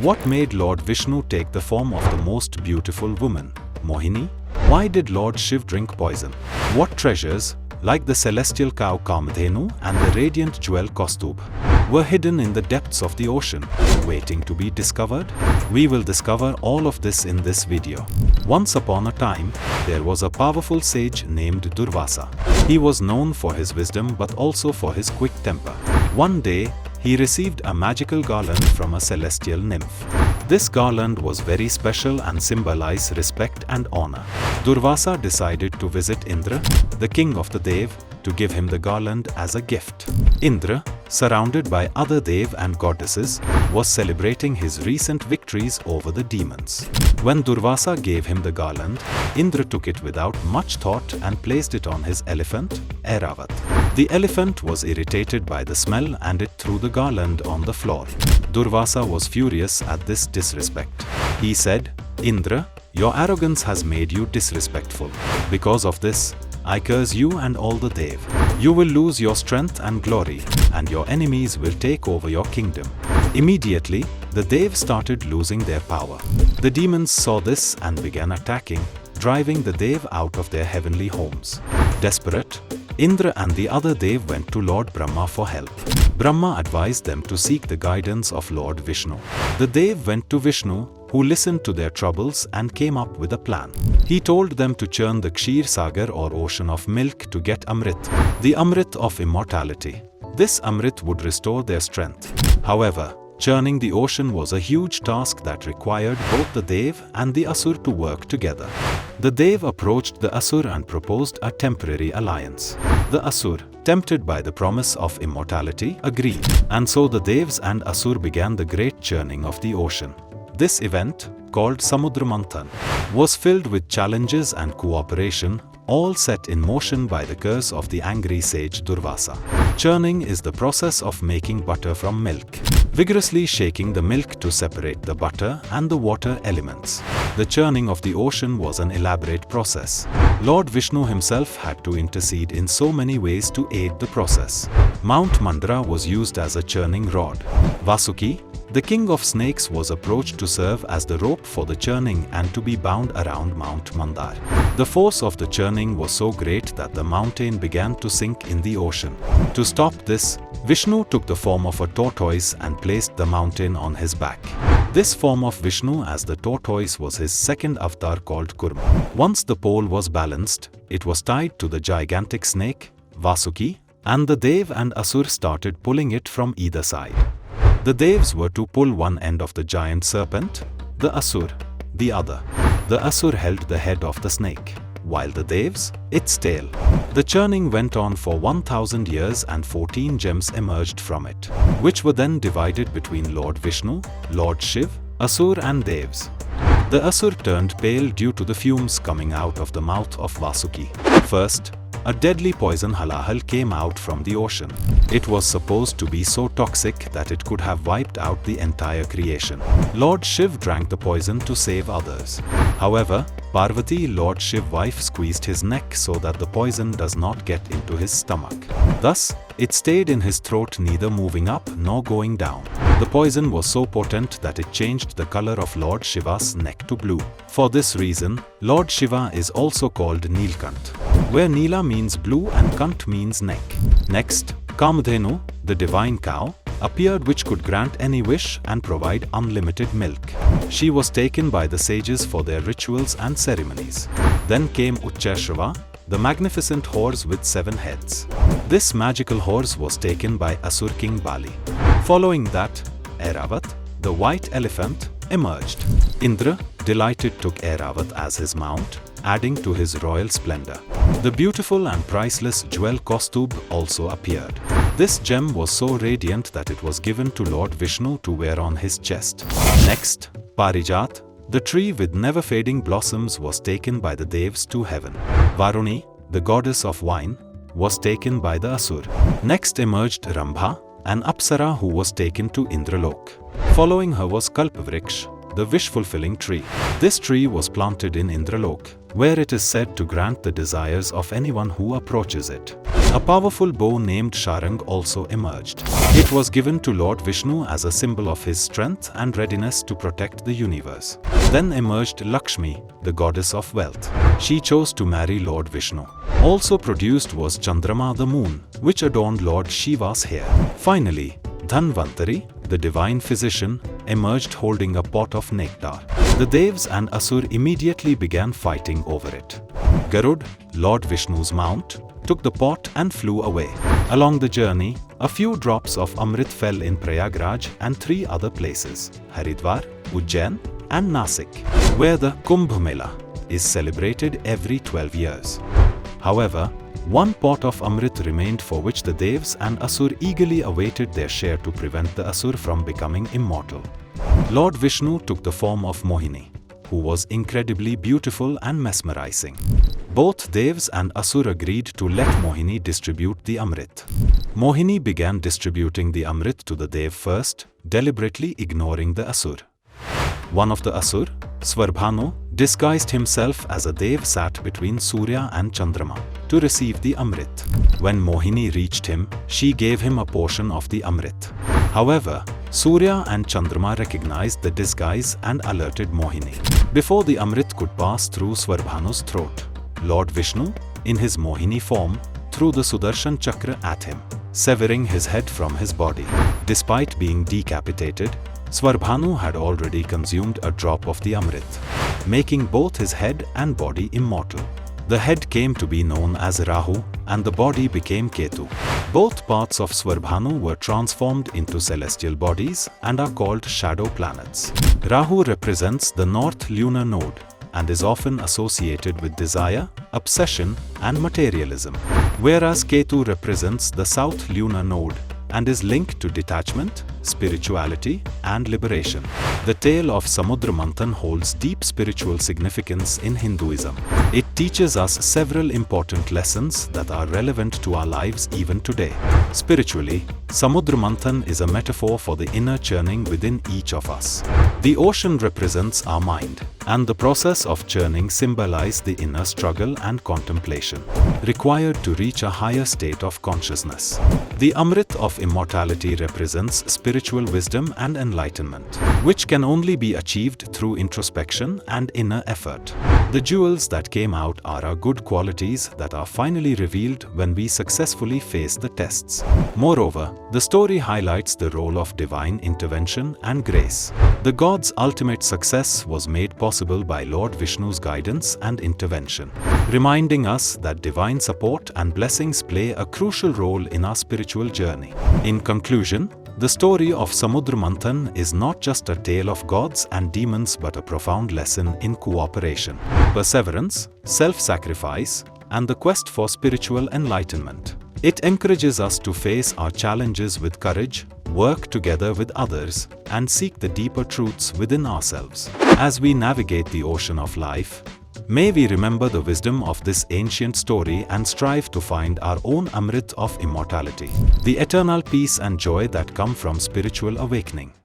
What made Lord Vishnu take the form of the most beautiful woman, Mohini? Why did Lord Shiva drink poison? What treasures, like the celestial cow Kamdhenu and the radiant jewel Kaustubh, were hidden in the depths of the ocean, waiting to be discovered? We will discover all of this in this video. Once upon a time, there was a powerful sage named Durvasa. He was known for his wisdom but also for his quick temper. One day, he received a magical garland from a celestial nymph. This garland was very special and symbolized respect and honor. Durvasa decided to visit Indra, the king of the Dev, to give him the garland as a gift. Indra, surrounded by other Dev and goddesses, was celebrating his recent victories over the demons. When Durvasa gave him the garland, Indra took it without much thought and placed it on his elephant, Airavata. The elephant was irritated by the smell and it threw the garland on the floor. Durvasa was furious at this disrespect. He said, "Indra, your arrogance has made you disrespectful. Because of this, I curse you and all the Dev. You will lose your strength and glory, and your enemies will take over your kingdom." Immediately, the Dev started losing their power. The demons saw this and began attacking, driving the Dev out of their heavenly homes. Desperate, Indra and the other Dev went to Lord Brahma for help. Brahma advised them to seek the guidance of Lord Vishnu. The Dev went to Vishnu, who listened to their troubles and came up with a plan. He told them to churn the Ksheer Sagar or ocean of milk to get Amrit, the Amrit of immortality. This Amrit would restore their strength. However, churning the ocean was a huge task that required both the Dev and the Asur to work together. The Dev approached the Asur and proposed a temporary alliance. The Asur, tempted by the promise of immortality, agreed. And so the Devs and Asur began the great churning of the ocean. This event, called Samudra Manthan, was filled with challenges and cooperation, all set in motion by the curse of the angry sage Durvasa. Churning is the process of making butter from milk, vigorously shaking the milk to separate the butter and the water elements. The churning of the ocean was an elaborate process. Lord Vishnu himself had to intercede in so many ways to aid the process. Mount Mandara was used as a churning rod. Vasuki, the king of snakes, was approached to serve as the rope for the churning and to be bound around Mount Mandar. The force of the churning was so great that the mountain began to sink in the ocean. To stop this, Vishnu took the form of a tortoise and placed the mountain on his back. This form of Vishnu as the tortoise was his second avatar called Kurma. Once the pole was balanced, it was tied to the gigantic snake, Vasuki, and the Dev and Asur started pulling it from either side. The Devs were to pull one end of the giant serpent, the Asur, the other. The Asur held the head of the snake, while the Devs, its tail. The churning went on for 1000 years and 14 gems emerged from it, which were then divided between Lord Vishnu, Lord Shiva, Asur and Devs. The Asur turned pale due to the fumes coming out of the mouth of Vasuki. First, a deadly poison halahal came out from the ocean. It was supposed to be so toxic that it could have wiped out the entire creation. Lord Shiva drank the poison to save others. However, Parvati, Lord Shiva's wife, squeezed his neck so that the poison does not get into his stomach. Thus, it stayed in his throat, neither moving up nor going down. The poison was so potent that it changed the color of Lord Shiva's neck to blue. For this reason, Lord Shiva is also called Neelkant, where Neela means blue and Kant means neck. Next, Kamadhenu, the divine cow, appeared, which could grant any wish and provide unlimited milk. She was taken by the sages for their rituals and ceremonies. Then came Uchchashrava, the magnificent horse with 7 heads. This magical horse was taken by Asur king Bali. Following that, Airavata, the white elephant, emerged. Indra, delighted, took Airavata as his mount, adding to his royal splendor. The beautiful and priceless jewel Kaustubh also appeared. This gem was so radiant that it was given to Lord Vishnu to wear on his chest. Next, Parijat, the tree with never-fading blossoms, was taken by the Devs to heaven. Varuni, the goddess of wine, was taken by the Asur. Next emerged Rambha, an Apsara who was taken to Indralok. Following her was Kalpavriksha, the wish-fulfilling tree. This tree was planted in Indralok, where it is said to grant the desires of anyone who approaches it. A powerful bow named Sharang also emerged. It was given to Lord Vishnu as a symbol of his strength and readiness to protect the universe. Then emerged Lakshmi, the goddess of wealth. She chose to marry Lord Vishnu. Also produced was Chandrama, the moon, which adorned Lord Shiva's hair. Finally, Dhanvantari, the divine physician, emerged holding a pot of nectar. The Devas and Asur immediately began fighting over it. Garud, Lord Vishnu's mount, took the pot and flew away. Along the journey, a few drops of Amrit fell in Prayagraj and 3 other places, Haridwar, Ujjain, and Nasik, where the Kumbh Mela is celebrated every 12 years. However, one pot of Amrit remained, for which the Devas and Asur eagerly awaited their share to prevent the Asur from becoming immortal. Lord Vishnu took the form of Mohini, who was incredibly beautiful and mesmerizing. Both Devas and Asur agreed to let Mohini distribute the Amrit. Mohini began distributing the Amrit to the Dev first, deliberately ignoring the Asur. One of the Asur, Swarbhanu, disguised himself as a Dev, sat between Surya and Chandrama to receive the Amrit. When Mohini reached him, she gave him a portion of the Amrit. However, Surya and Chandrama recognized the disguise and alerted Mohini. Before the Amrit could pass through Swarbhanu's throat, Lord Vishnu, in his Mohini form, threw the Sudarshan Chakra at him, severing his head from his body. Despite being decapitated, Swarbhanu had already consumed a drop of the Amrit, making both his head and body immortal. The head came to be known as Rahu, and the body became Ketu. Both parts of Swarbhanu were transformed into celestial bodies and are called shadow planets. Rahu represents the north lunar node and is often associated with desire, obsession, and materialism, whereas Ketu represents the south lunar node and is linked to detachment, spirituality, and liberation. The tale of Samudra Manthan holds deep spiritual significance in Hinduism. It teaches us several important lessons that are relevant to our lives even today. Spiritually, Samudra Manthan is a metaphor for the inner churning within each of us. The ocean represents our mind, and the process of churning symbolizes the inner struggle and contemplation required to reach a higher state of consciousness. The Amrit of immortality represents spiritual wisdom and enlightenment, which can only be achieved through introspection and inner effort. The jewels that came out are our good qualities that are finally revealed when we successfully face the tests. Moreover, the story highlights the role of divine intervention and grace. The God's ultimate success was made possible by Lord Vishnu's guidance and intervention, reminding us that divine support and blessings play a crucial role in our spiritual journey. In conclusion, the story of Samudra Manthan is not just a tale of gods and demons but a profound lesson in cooperation, perseverance, self-sacrifice, and the quest for spiritual enlightenment. It encourages us to face our challenges with courage, work together with others, and seek the deeper truths within ourselves. As we navigate the ocean of life, may we remember the wisdom of this ancient story and strive to find our own Amrit of immortality, the eternal peace and joy that come from spiritual awakening.